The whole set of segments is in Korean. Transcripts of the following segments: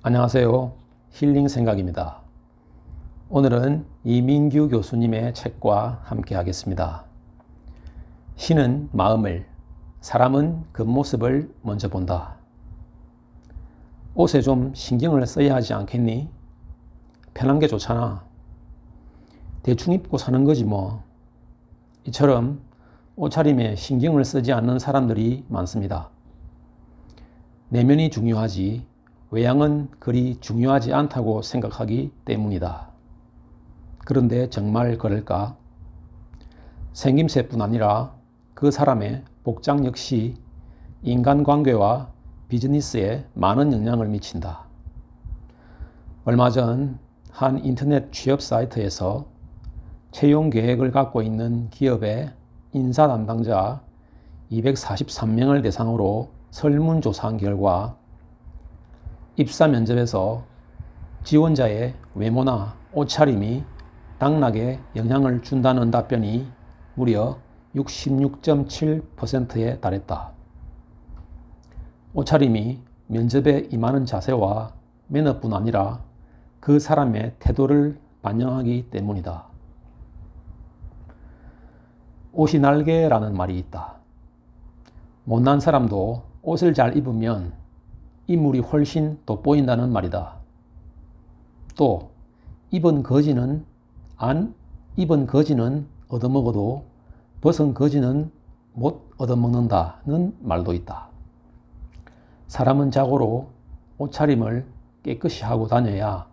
안녕하세요. 힐링 생각입니다. 오늘은 이민규 교수님의 책과 함께 하겠습니다. 신은 마음을, 사람은 겉모습을 먼저 본다. 옷에 좀 신경을 써야 하지 않겠니? 편한 게 좋잖아. 대충 입고 사는 거지 뭐. 이처럼 옷차림에 신경을 쓰지 않는 사람들이 많습니다. 내면이 중요하지 외양은 그리 중요하지 않다고 생각하기 때문이다. 그런데 정말 그럴까? 생김새뿐 아니라 그 사람의 복장 역시 인간관계와 비즈니스에 많은 영향을 미친다. 얼마 전 한 인터넷 취업 사이트에서 채용 계획을 갖고 있는 기업의 인사 담당자 243명을 대상으로 설문조사한 결과 입사 면접에서 지원자의 외모나 옷차림이 당락에 영향을 준다는 답변이 무려 66.7%에 달했다. 옷차림이 면접에 임하는 자세와 매너뿐 아니라 그 사람의 태도를 반영하기 때문이다. 옷이 날개라는 말이 있다. 못난 사람도 옷을 잘 입으면 인물이 훨씬 돋보인다는 말이다. 또 입은 거지는 얻어먹어도 벗은 거지는 못 얻어먹는다는 말도 있다. 사람은 자고로 옷차림을 깨끗이 하고 다녀야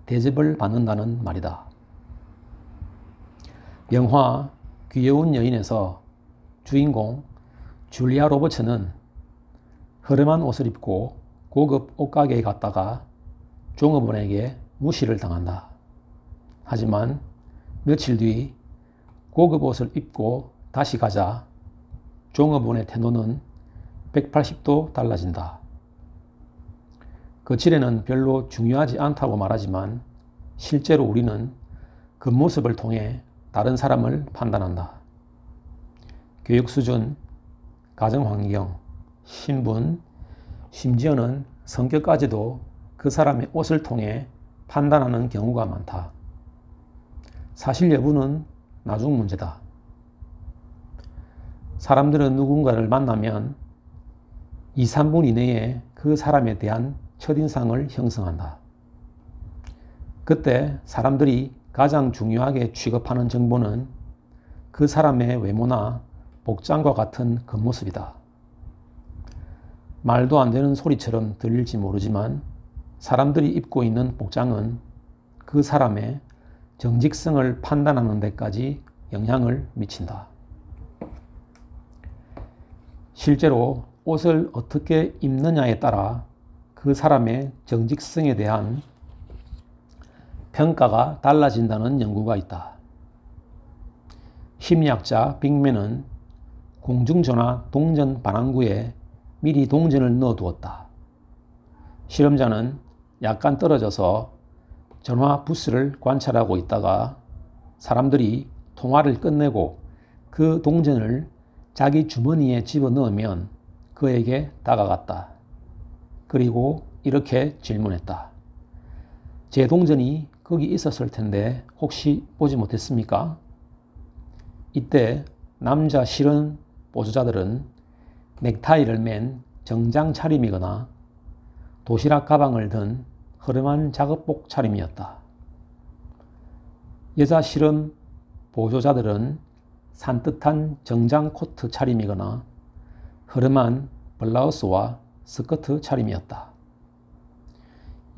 대접을 받는다는 말이다. 영화 귀여운 여인에서 주인공 줄리아 로버츠는 허름한 옷을 입고 고급 옷가게에 갔다가 종업원에게 무시를 당한다. 하지만 며칠 뒤 고급 옷을 입고 다시 가자 종업원의 태도는 180도 달라진다. 거칠에는 별로 중요하지 않다고 말하지만 실제로 우리는 겉모습을 통해 다른 사람을 판단한다. 교육 수준, 가정 환경, 신분, 심지어는 성격까지도 그 사람의 옷을 통해 판단하는 경우가 많다. 사실 여부는 나중 문제다. 사람들은 누군가를 만나면 2, 3분 이내에 그 사람에 대한 첫인상을 형성한다. 그때 사람들이 가장 중요하게 취급하는 정보는 그 사람의 외모나 복장과 같은 겉모습이다. 말도 안 되는 소리처럼 들릴지 모르지만 사람들이 입고 있는 복장은 그 사람의 정직성을 판단하는 데까지 영향을 미친다. 실제로 옷을 어떻게 입느냐에 따라 그 사람의 정직성에 대한 평가가 달라진다는 연구가 있다. 심리학자 빅맨은 공중전화 동전 반항구에 미리 동전을 넣어두었다. 실험자는 약간 떨어져서 전화 부스를 관찰하고 있다가 사람들이 통화를 끝내고 그 동전을 자기 주머니에 집어넣으면 그에게 다가갔다. 그리고 이렇게 질문했다. 제 동전이 거기 있었을 텐데 혹시 보지 못했습니까? 이때 남자 실험 보조자들은 넥타이를 맨 정장 차림이거나 도시락 가방을 든 허름한 작업복 차림이었다. 여자 실험 보조자들은 산뜻한 정장 코트 차림이거나 허름한 블라우스와 스커트 차림이었다.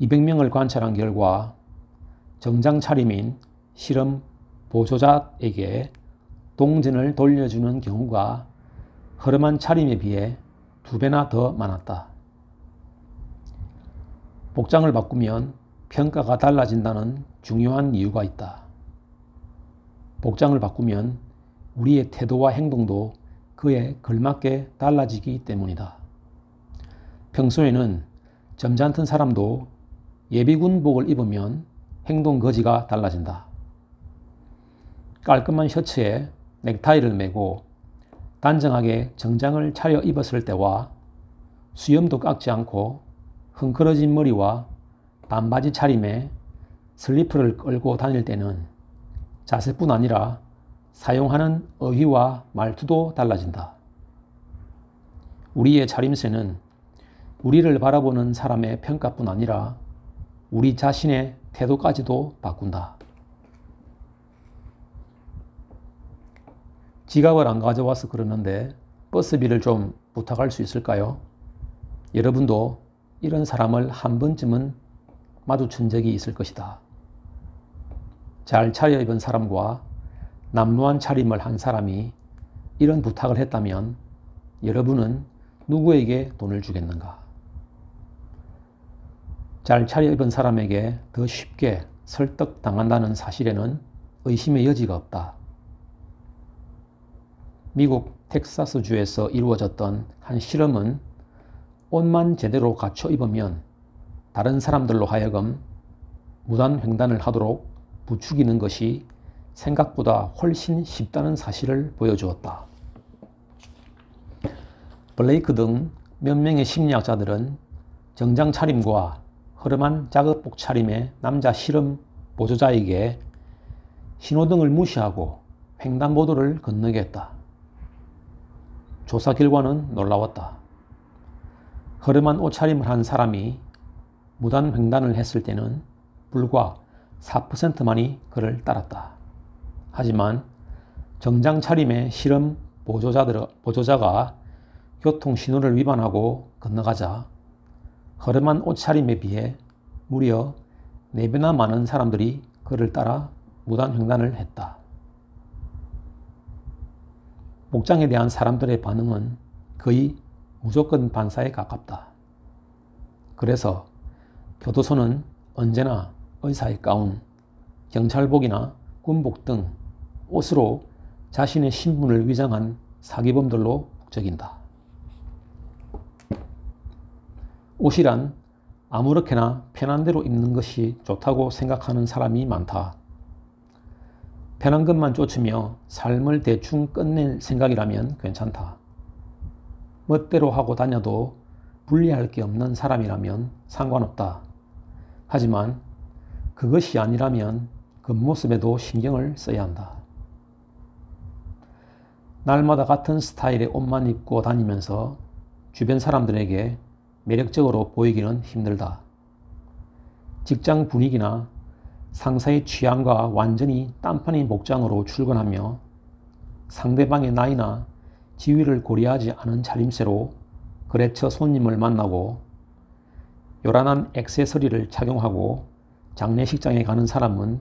200명을 관찰한 결과 정장 차림인 실험 보조자에게 동전을 돌려주는 경우가 허름한 차림에 비해 2배나 더 많았다. 복장을 바꾸면 평가가 달라진다는 중요한 이유가 있다. 복장을 바꾸면 우리의 태도와 행동도 그에 걸맞게 달라지기 때문이다. 평소에는 점잖던 사람도 예비군복을 입으면 행동 거지가 달라진다. 깔끔한 셔츠에 넥타이를 매고 단정하게 정장을 차려 입었을 때와 수염도 깎지 않고 흥그러진 머리와 반바지 차림에 슬리퍼를 끌고 다닐 때는 자세뿐 아니라 사용하는 어휘와 말투도 달라진다. 우리의 차림새는 우리를 바라보는 사람의 평가뿐 아니라 우리 자신의 태도까지도 바꾼다. 지갑을 안 가져와서 그러는데 버스비를 좀 부탁할 수 있을까요? 여러분도 이런 사람을 한 번쯤은 마주친 적이 있을 것이다. 잘 차려입은 사람과 남루한 차림을 한 사람이 이런 부탁을 했다면 여러분은 누구에게 돈을 주겠는가? 잘 차려입은 사람에게 더 쉽게 설득당한다는 사실에는 의심의 여지가 없다. 미국 텍사스주에서 이루어졌던 한 실험은 옷만 제대로 갖춰 입으면 다른 사람들로 하여금 무단횡단을 하도록 부추기는 것이 생각보다 훨씬 쉽다는 사실을 보여주었다. 블레이크 등 몇 명의 심리학자들은 정장 차림과 허름한 작업복 차림의 남자 실험 보조자에게 신호등을 무시하고 횡단보도를 건너게 했다. 조사 결과는 놀라웠다. 허름한 옷차림을 한 사람이 무단 횡단을 했을 때는 불과 4%만이 그를 따랐다. 하지만 정장 차림의 실험 보조자가 교통 신호를 위반하고 건너가자 허름한 옷차림에 비해 무려 4배나 많은 사람들이 그를 따라 무단 횡단을 했다. 복장에 대한 사람들의 반응은 거의 무조건 반사에 가깝다. 그래서 교도소는 언제나 의사의 가운, 경찰복이나 군복 등 옷으로 자신의 신분을 위장한 사기범들로 북적인다. 옷이란 아무렇게나 편한 대로 입는 것이 좋다고 생각하는 사람이 많다. 편한 것만 쫓으며 삶을 대충 끝낼 생각이라면 괜찮다. 멋대로 하고 다녀도 불리할 게 없는 사람이라면 상관없다. 하지만 그것이 아니라면 겉모습에도 신경을 써야 한다. 날마다 같은 스타일의 옷만 입고 다니면서 주변 사람들에게 매력적으로 보이기는 힘들다. 직장 분위기나 상사의 취향과 완전히 딴판인 복장으로 출근하며 상대방의 나이나 지위를 고려하지 않은 차림새로 거래처 손님을 만나고 요란한 액세서리를 착용하고 장례식장에 가는 사람은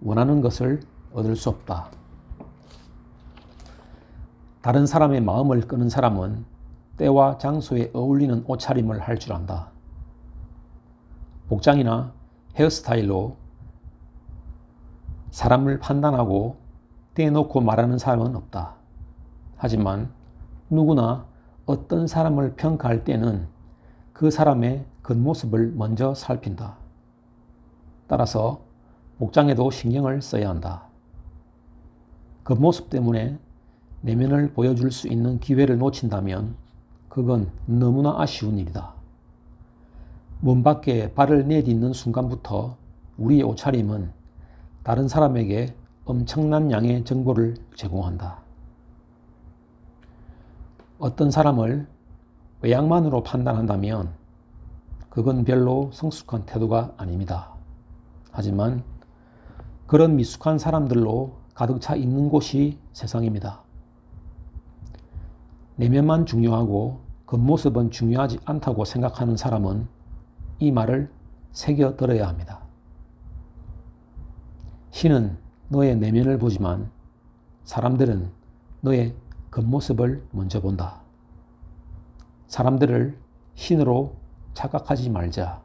원하는 것을 얻을 수 없다. 다른 사람의 마음을 끄는 사람은 때와 장소에 어울리는 옷차림을 할 줄 안다. 복장이나 헤어스타일로 사람을 판단하고 떼놓고 말하는 사람은 없다. 하지만 누구나 어떤 사람을 평가할 때는 그 사람의 겉모습을 먼저 살핀다. 따라서 복장에도 신경을 써야 한다. 겉모습 때문에 내면을 보여줄 수 있는 기회를 놓친다면 그건 너무나 아쉬운 일이다. 문 밖에 발을 내딛는 순간부터 우리의 옷차림은 다른 사람에게 엄청난 양의 정보를 제공한다. 어떤 사람을 외양만으로 판단한다면 그건 별로 성숙한 태도가 아닙니다. 하지만 그런 미숙한 사람들로 가득 차 있는 곳이 세상입니다. 내면만 중요하고 겉모습은 중요하지 않다고 생각하는 사람은 이 말을 새겨 들어야 합니다. 신은 너의 내면을 보지만 사람들은 너의 겉모습을 먼저 본다. 사람들을 신으로 착각하지 말자.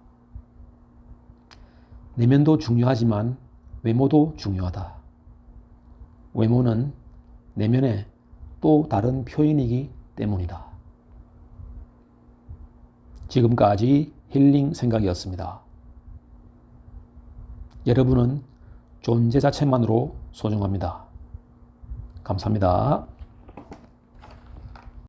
내면도 중요하지만 외모도 중요하다. 외모는 내면의 또 다른 표현이기 때문이다. 지금까지 힐링 생각이었습니다. 여러분은 존재 자체만으로 소중합니다. 감사합니다.